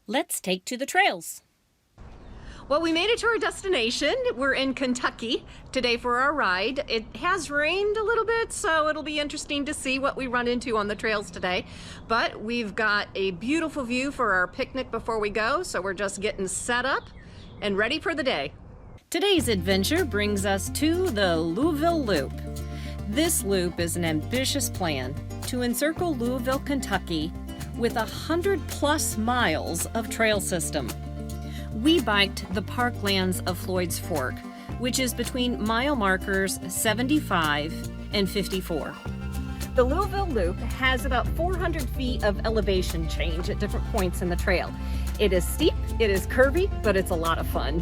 Let's take to the trails. Well, we made it to our destination. We're in Kentucky today for our ride. It has rained a little bit, so it'll be interesting to see what we run into on the trails today. But we've got a beautiful view for our picnic before we go, so we're just getting set up and ready for the day. Today's adventure brings us to the Louisville Loop. This loop is an ambitious plan to encircle Louisville, Kentucky with 100+ miles of trail system. We biked the parklands of Floyd's Fork, which is between mile markers 75 and 54. The Louisville Loop has about 400 feet of elevation change at different points in the trail. It is steep, it is curvy, but it's a lot of fun.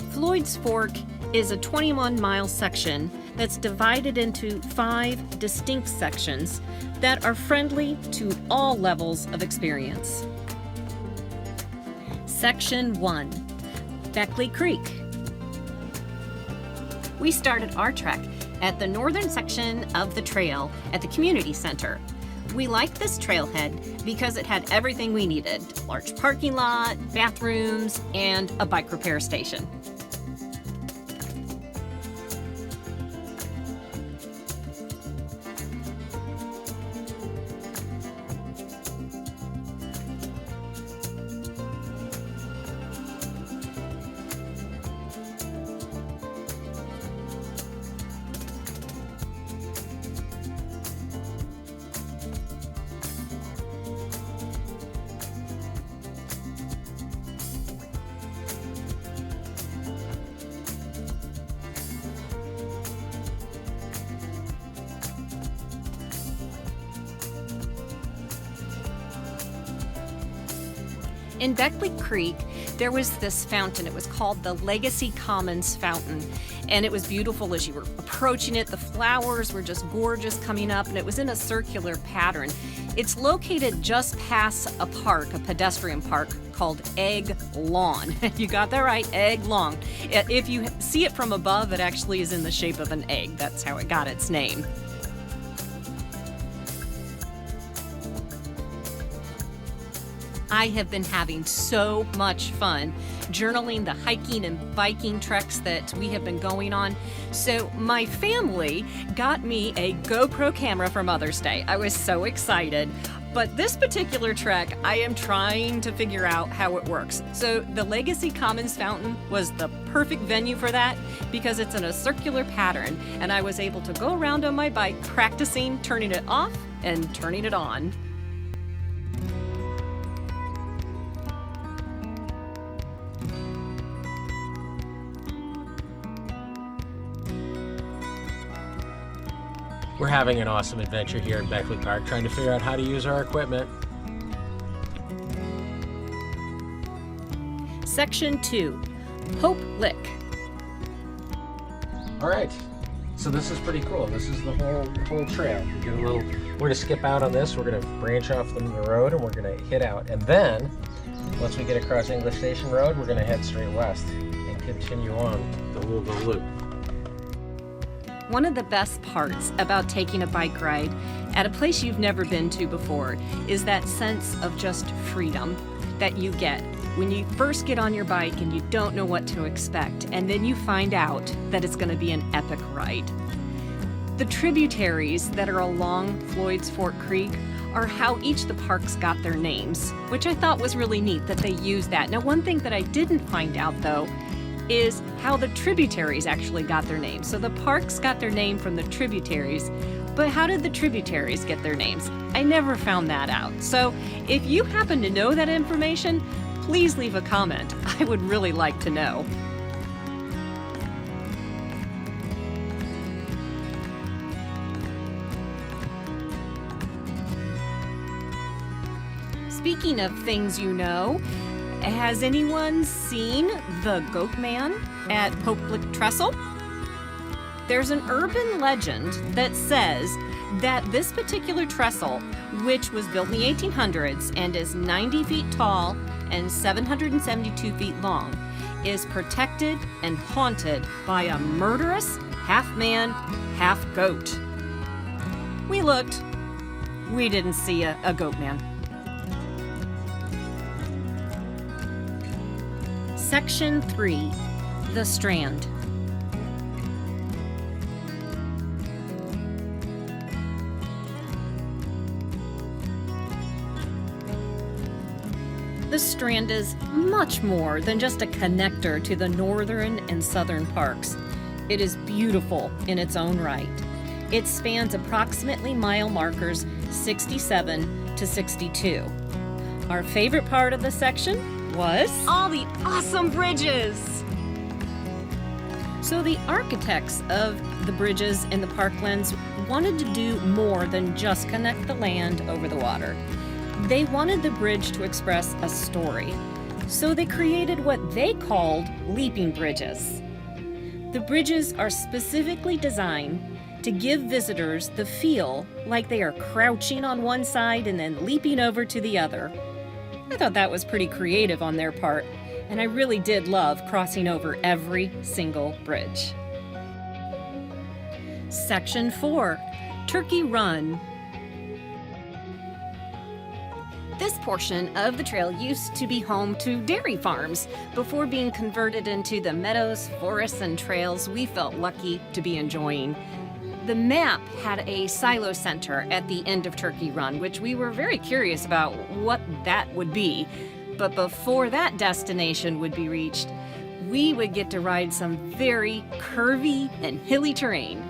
Floyd's Fork is a 21-mile section that's divided into 5 distinct sections that are friendly to all levels of experience. Section 1, Beckley Creek. We started our trek at the northern section of the trail at the community center. We liked this trailhead because it had everything we needed: a large parking lot, bathrooms, and a bike repair station. In Beckley Creek, there was this fountain. It was called the Legacy Commons Fountain, and it was beautiful as you were approaching it. The flowers were just gorgeous coming up, and it was in a circular pattern. It's located just past a park, a pedestrian park called Egg Lawn. You got that right, Egg Lawn. If you see it from above, it actually is in the shape of an egg. That's how it got its name. I have been having so much fun journaling the hiking and biking treks that we have been going on. So my family got me a GoPro camera for Mother's Day. I was so excited. But this particular trek, I am trying to figure out how it works. So the Legacy Commons Fountain was the perfect venue for that because it's in a circular pattern, and I was able to go around on my bike practicing turning it off and turning it on. We're having an awesome adventure here in Beckley Park, trying to figure out how to use our equipment. Section 2, Hope Lick. All right, so this is pretty cool. This is the whole trail. We're gonna skip out on this. We're gonna branch off the road and we're gonna hit out. And then, once we get across English Station Road, we're gonna head straight west and continue on the Louisville Loop. One of the best parts about taking a bike ride at a place you've never been to before is that sense of just freedom that you get when you first get on your bike and you don't know what to expect, and then you find out that it's going to be an epic ride. The tributaries that are along Floyd's Fork Creek are how each of the parks got their names, which I thought was really neat that they used that. Now, one thing that I didn't find out, though, is how the tributaries actually got their names. So the parks got their name from the tributaries, but how did the tributaries get their names? I never found that out. So if you happen to know that information, please leave a comment. I would really like to know. Speaking of things you know, has anyone seen the Goat Man at Hope Lick Trestle? There's an urban legend that says that this particular trestle, which was built in the 1800s and is 90 feet tall and 772 feet long, is protected and haunted by a murderous half-man, half-goat. We looked. We didn't see a goat man. Section 3, the Strand. The Strand is much more than just a connector to the northern and southern parks. It is beautiful in its own right. It spans approximately mile markers 67 to 62. Our favorite part of the section was All the awesome bridges! So the architects of the bridges in the parklands wanted to do more than just connect the land over the water. They wanted the bridge to express a story. So they created what they called leaping bridges. The bridges are specifically designed to give visitors the feel like they are crouching on one side and then leaping over to the other. I thought that was pretty creative on their part, and I really did love crossing over every single bridge. Section 4, Turkey Run. This portion of the trail used to be home to dairy farms before being converted into the meadows, forests, and trails we felt lucky to be enjoying. The map had a silo center at the end of Turkey Run, which we were very curious about what that would be. But before that destination would be reached, we would get to ride some very curvy and hilly terrain.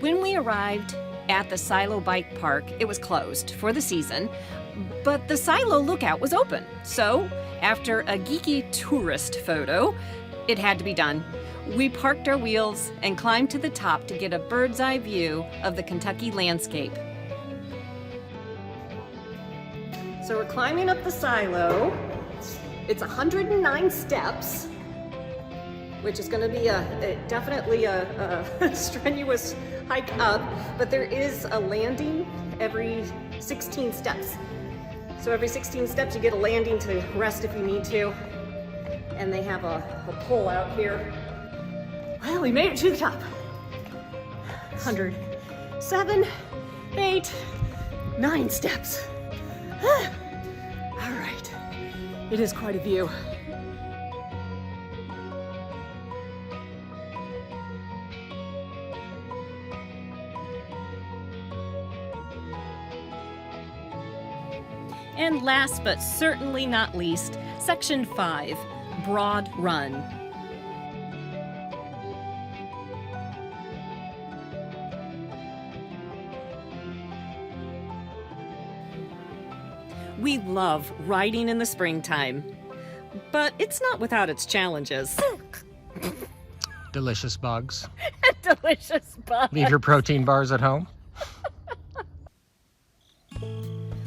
When we arrived at the Silo Bike Park, it was closed for the season, but the Silo Lookout was open. So, after a geeky tourist photo, it had to be done. We parked our wheels and climbed to the top to get a bird's eye view of the Kentucky landscape. So we're climbing up the Silo. It's 109 steps, which is going to be definitely a strenuous hike up, but there is a landing every 16 steps. So every 16 steps you get a landing to rest if you need to. And they have a pole out here. Well, we made it to the top. 107, 8, 9 steps. All right, it is quite a view. And last but certainly not least, Section 5, Broad Run. We love riding in the springtime, but it's not without its challenges. Delicious bugs. Delicious bugs. Leave your protein bars at home.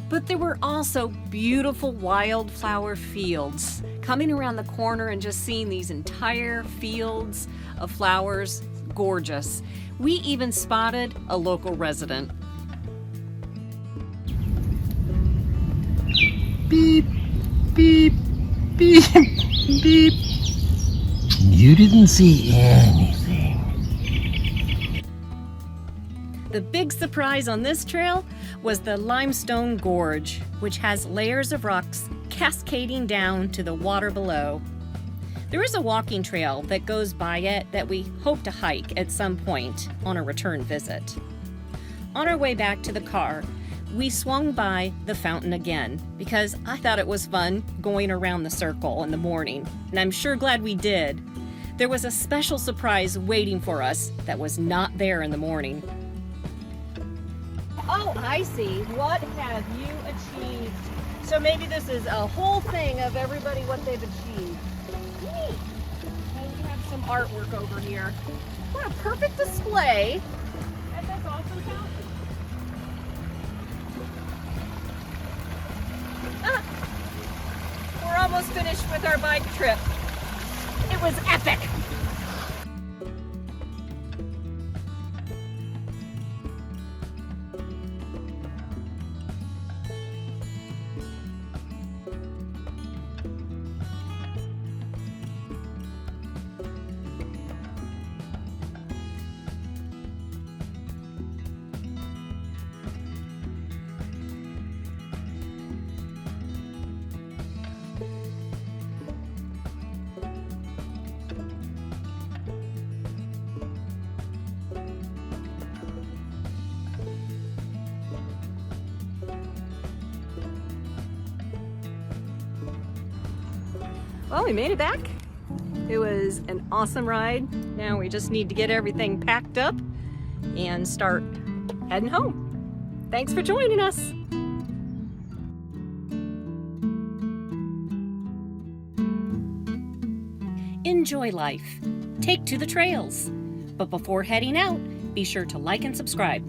But there were also beautiful wildflower fields. Coming around the corner and just seeing these entire fields of flowers, gorgeous. We even spotted a local resident. Beep, beep, beep, beep. You didn't see anything. The big surprise on this trail was the Limestone Gorge, which has layers of rocks cascading down to the water below. There is a walking trail that goes by it that we hope to hike at some point on a return visit. On our way back to the car, we swung by the fountain again because I thought it was fun going around the circle in the morning, and I'm sure glad we did. There was a special surprise waiting for us that was not there in the morning. Oh, I see. What have you achieved? So maybe this is a whole thing of everybody, what they've achieved. Neat. And we have some artwork over here. What a perfect display at this awesome fountain. We're almost finished with our bike trip. It was epic. Well, we made it back. It was an awesome ride. Now we just need to get everything packed up and start heading home. Thanks for joining us. Enjoy life. Take to the trails. But before heading out, be sure to like and subscribe.